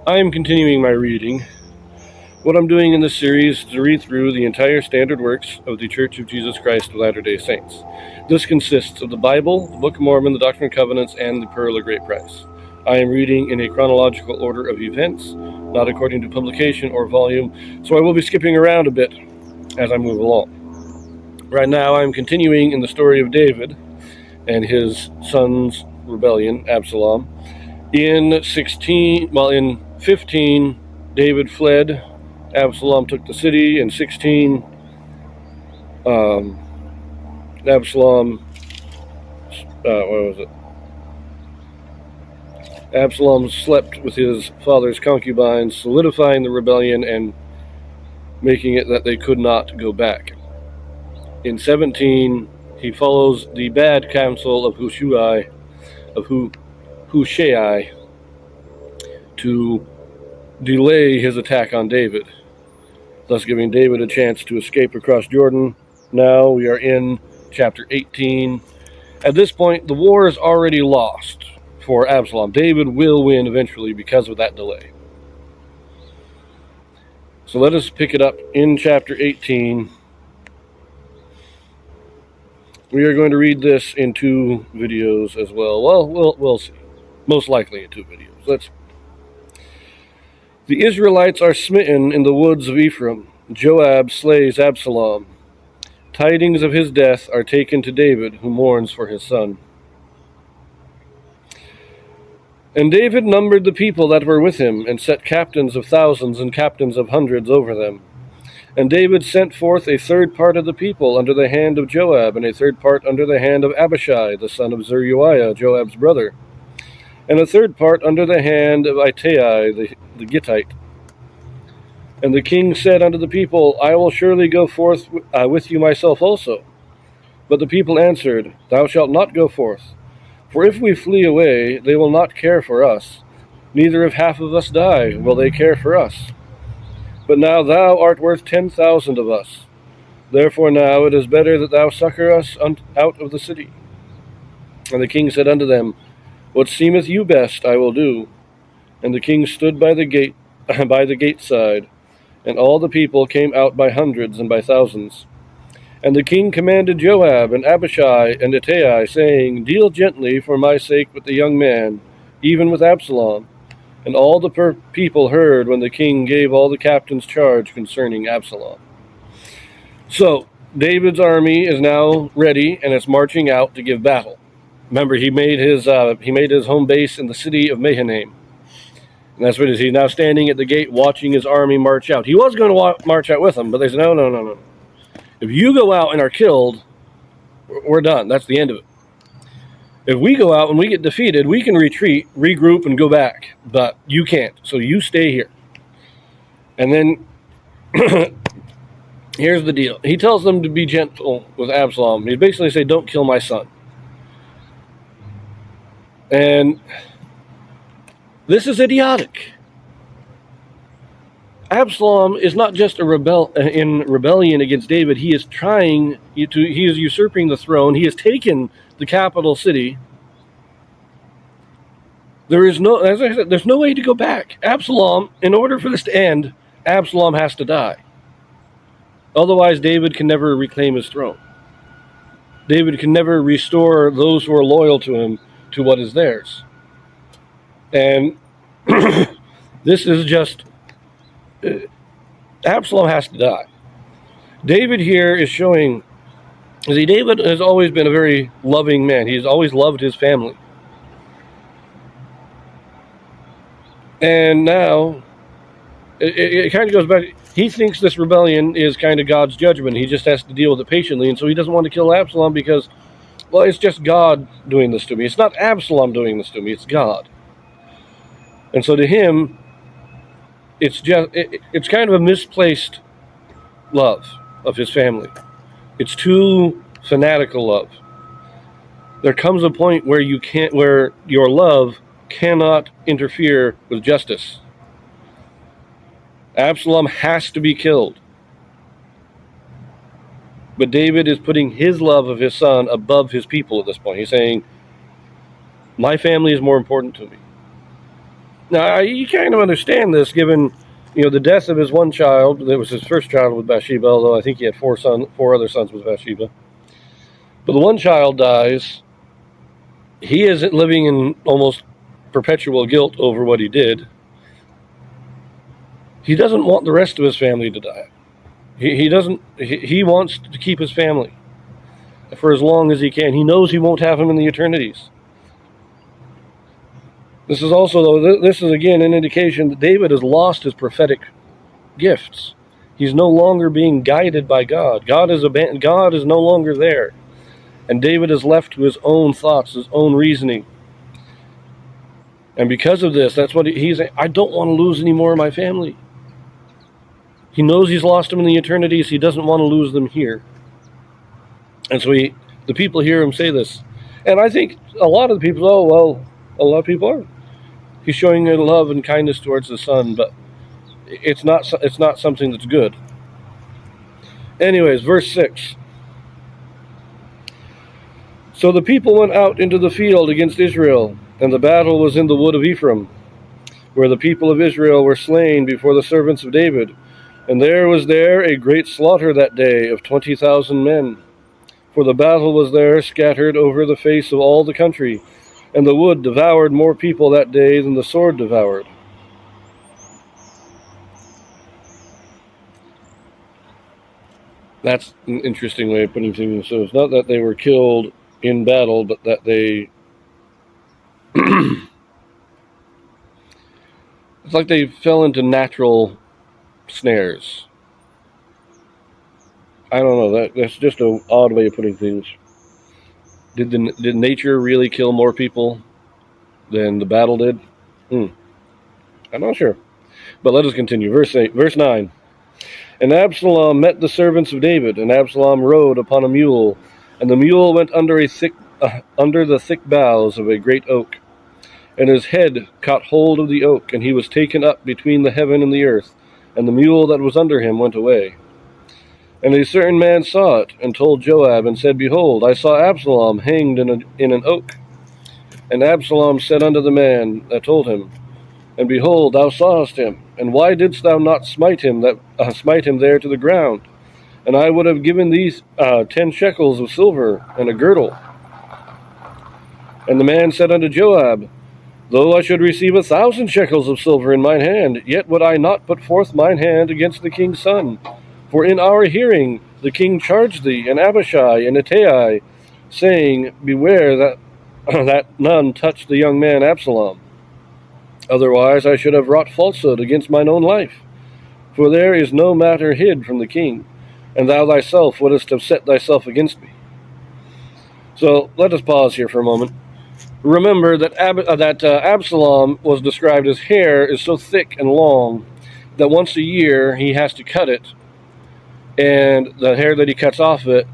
I am continuing my reading. What I'm doing in this series is to read through the entire standard works of the Church of Jesus Christ of Latter-day Saints. This consists of the Bible, the Book of Mormon, the Doctrine and Covenants, and the Pearl of Great Price. I am reading in a chronological order of events, not according to publication or volume, so I will be skipping around a bit as I move along. Right now, I'm continuing in the story of David and his son's rebellion, Absalom. In 15, David fled. Absalom took the city. In 16, Absalom slept with his father's concubines, solidifying the rebellion and making it that they could not go back. In 17, he follows the bad counsel of Hushai to delay his attack on David, thus giving David a chance to escape across Jordan. Now we are in chapter 18. At this point, the war is already lost for Absalom. David will win eventually because of that delay. So let us pick it up in chapter 18. We are going to read this in 2 videos as well. Well, we'll see. Most likely in 2 videos. The Israelites are smitten in the woods of Ephraim. Joab slays Absalom. Tidings of his death are taken to David, who mourns for his son. And David numbered the people that were with him, and set captains of thousands and captains of hundreds over them. And David sent forth a third part of the people under the hand of Joab, and a third part under the hand of Abishai, the son of Zeruiah, Joab's brother, and a third part under the hand of Ittai, the Gittite. And the king said unto the people, I will surely go forth with you myself also. But the people answered, Thou shalt not go forth. For if we flee away, they will not care for us. Neither if half of us die will they care for us. But now thou art worth 10,000 of us. Therefore now it is better that thou succor us out of the city. And the king said unto them, What seemeth you best I will do. And the king stood by the gate side, and all the people came out by hundreds and by thousands. And the king commanded Joab and Abishai and Ittai, saying, Deal gently for my sake with the young man, even with Absalom. And all the people heard when the king gave all the captains charge concerning Absalom. So, David's army is now ready, and it's marching out to give battle. Remember, he made his home base in the city of Mahanaim. And that's what it is. He's now standing at the gate watching his army march out. He was going to march out with them, but they said, no. If you go out and are killed, we're done. That's the end of it. If we go out and we get defeated, we can retreat, regroup, and go back. But you can't. So you stay here. And then here's the deal. He tells them to be gentle with Absalom. He basically says, don't kill my son. And this is idiotic. Absalom is not just in rebellion against David. He is he is usurping the throne. He has taken the capital city. As I said, there's no way to go back. Absalom, in order for this to end, Absalom has to die. Otherwise, David can never reclaim his throne. David can never restore those who are loyal to him to what is theirs. And this is just... Absalom has to die. David here is showing... David has always been a very loving man. He's always loved his family. And now, it kind of goes back... He thinks this rebellion is kind of God's judgment. He just has to deal with it patiently. And so he doesn't want to kill Absalom because, well, it's just God doing this to me. It's not Absalom doing this to me. It's God. And so to him, it's kind of a misplaced love of his family. It's too fanatical love. There comes a point where where your love cannot interfere with justice. Absalom has to be killed. But David is putting his love of his son above his people at this point. He's saying, my family is more important to me. Now, you kind of understand this given, the death of his one child. That was his first child with Bathsheba, although I think he had four other sons with Bathsheba. But the one child dies. He is living in almost perpetual guilt over what he did. He doesn't want the rest of his family to die. He doesn't. He wants to keep his family for as long as he can. He knows he won't have them in the eternities. This is also, though, this is again an indication that David has lost his prophetic gifts. He's no longer being guided by God. God is no longer there. And David is left to his own thoughts, his own reasoning. And because of this, that's what he's saying. I don't want to lose any more of my family. He knows he's lost them in the eternities. He doesn't want to lose them here. And so the people hear him say this. And I think a lot of the people, a lot of people are. He's showing their love and kindness towards the son, but it's not something that's good. Anyways, verse 6. So the people went out into the field against Israel, and the battle was in the wood of Ephraim, where the people of Israel were slain before the servants of David. And there was a great slaughter that day of 20,000 men. For the battle was there scattered over the face of all the country, and the wood devoured more people that day than the sword devoured. That's an interesting way of putting things. So it's not that they were killed in battle, but that they... it's like they fell into natural snares. I don't know. That's just an odd way of putting things. Did nature really kill more people than the battle did? I'm not sure. But let us continue. Verse 9. And Absalom met the servants of David, and Absalom rode upon a mule, and the mule went under the thick boughs of a great oak. And his head caught hold of the oak, and he was taken up between the heaven and the earth, and the mule that was under him went away. And a certain man saw it, and told Joab, and said, Behold, I saw Absalom hanged in an oak. And Absalom said unto the man that told him, And behold, thou sawest him, and why didst thou not smite him there to the ground? And I would have given thee 10 shekels of silver and a girdle. And the man said unto Joab, Though I should receive 1,000 shekels of silver in mine hand, yet would I not put forth mine hand against the king's son. For in our hearing the king charged thee, and Abishai, and Ittai, saying, Beware that none touch the young man Absalom. Otherwise I should have wrought falsehood against mine own life. For there is no matter hid from the king, and thou thyself wouldst have set thyself against me. So let us pause here for a moment. Remember that Absalom was described as hair is so thick and long that once a year he has to cut it. And the hair that he cuts off it,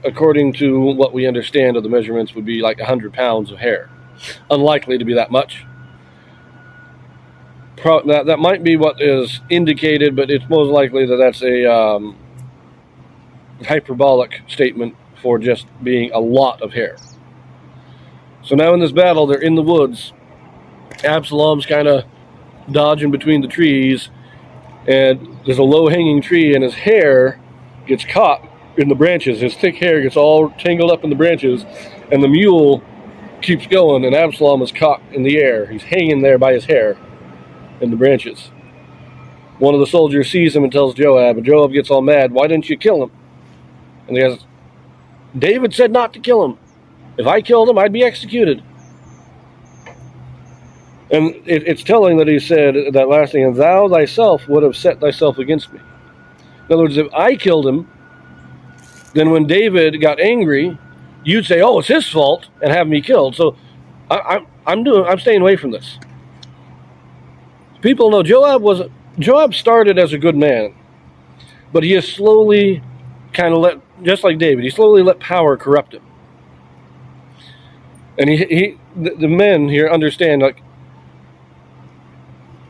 according to what we understand of the measurements, would be like 100 pounds of hair. Unlikely to be that much. That might be what is indicated, but it's most likely that that's a hyperbolic statement for just being a lot of hair. So now in this battle, they're in the woods. Absalom's kind of dodging between the trees, and there's a low-hanging tree, and his hair gets caught in the branches. His thick hair gets all tangled up in the branches, and the mule keeps going, and Absalom is caught in the air. He's hanging there by his hair in the branches. One of the soldiers sees him and tells Joab, and Joab gets all mad. Why didn't you kill him? And he says, David said not to kill him. If I killed him, I'd be executed. And it's telling that he said that last thing, and thou thyself would have set thyself against me. In other words, if I killed him, then when David got angry, you'd say, oh, it's his fault, and have me killed. So I'm staying away from this. People know Joab started as a good man, but he has slowly kind of just like David, he slowly let power corrupt him. And the men here understand, like,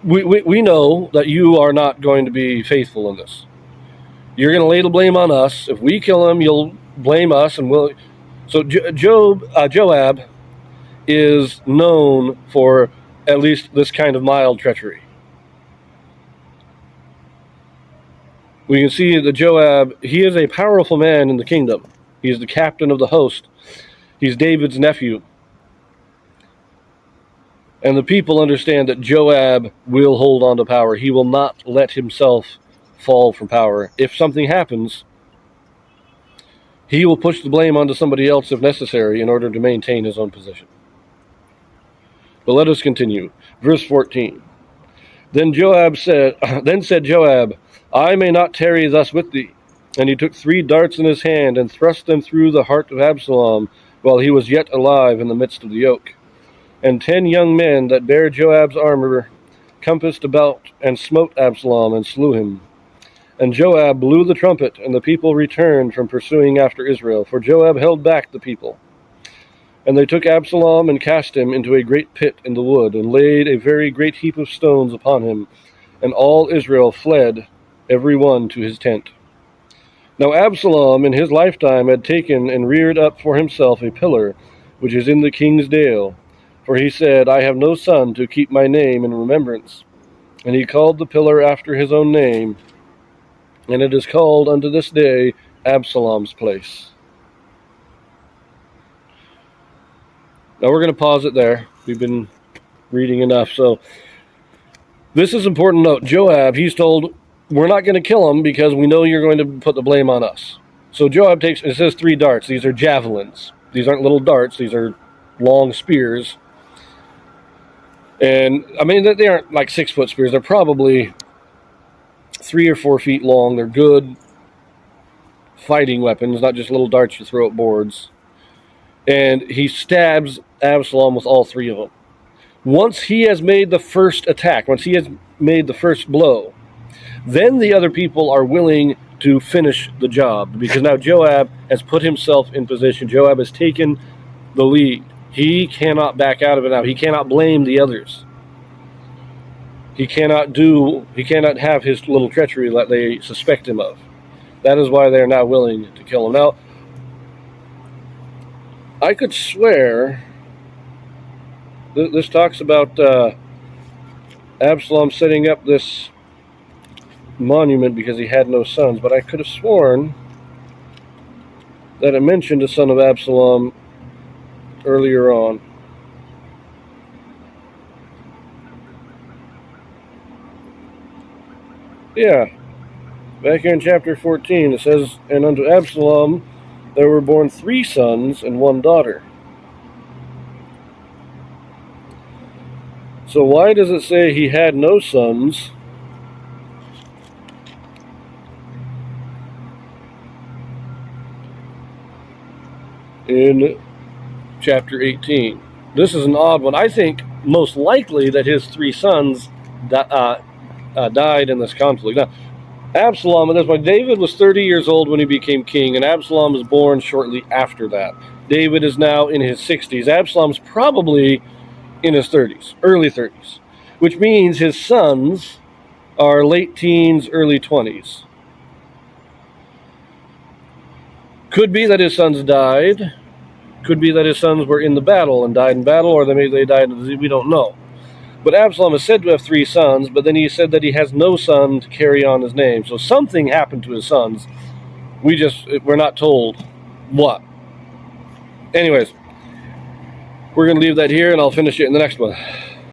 we know that you are not going to be faithful in this. You're going to lay the blame on us. If we kill him, you'll blame us, and we'll. So Joab is known for at least this kind of mild treachery. We can see that Joab, he is a powerful man in the kingdom. He is the captain of the host. He's David's nephew. And the people understand that Joab will hold on to power. He will not let himself fall from power. If something happens, he will push the blame onto somebody else if necessary in order to maintain his own position. But let us continue. Verse 14. Then said Joab, I may not tarry thus with thee. And he took 3 darts in his hand and thrust them through the heart of Absalom while he was yet alive in the midst of the yoke. And 10 young men that bare Joab's armor compassed about and smote Absalom and slew him. And Joab blew the trumpet, and the people returned from pursuing after Israel, for Joab held back the people. And they took Absalom and cast him into a great pit in the wood, and laid a very great heap of stones upon him. And all Israel fled, every one to his tent. Now Absalom in his lifetime had taken and reared up for himself a pillar, which is in the king's dale. For he said, I have no son to keep my name in remembrance. And he called the pillar after his own name, and it is called unto this day Absalom's place. Now we're going to pause it there. We've been reading enough. So this is important note. Joab, he's told, we're not going to kill him because we know you're going to put the blame on us. So Joab takes, it says 3 darts. These are javelins. These aren't little darts. These are long spears. And, I mean, they aren't like 6-foot spears. They're probably 3 or 4 feet long. They're good fighting weapons, not just little darts you throw at boards. And he stabs Absalom with all 3 of them. Once he has made the first attack, once he has made the first blow, then the other people are willing to finish the job, because now Joab has put himself in position. Joab has taken the lead. He cannot back out of it now. He cannot blame the others. He cannot have his little treachery that they suspect him of. That is why they are now willing to kill him. Now, I could swear this talks about Absalom setting up this monument because he had no sons, but I could have sworn that it mentioned a son of Absalom earlier on. Yeah, back here in chapter 14 it says, and unto Absalom there were born 3 sons and 1 daughter. So why does it say he had no sons in chapter 18? This is an odd one. I think most likely that his 3 sons died in this conflict. Now, Absalom, and that's why David was 30 years old when he became king, and Absalom was born shortly after that. David is now in his 60s. Absalom's probably in his 30s, early 30s, which means his sons are late teens, early 20s. Could be that his sons died. Could be that his sons were in the battle and died in battle, or maybe they died in disease. We don't know. But Absalom is said to have 3 sons, but then he said that he has no son to carry on his name. So something happened to his sons. We're not told what. Anyways, we're going to leave that here, and I'll finish it in the next one.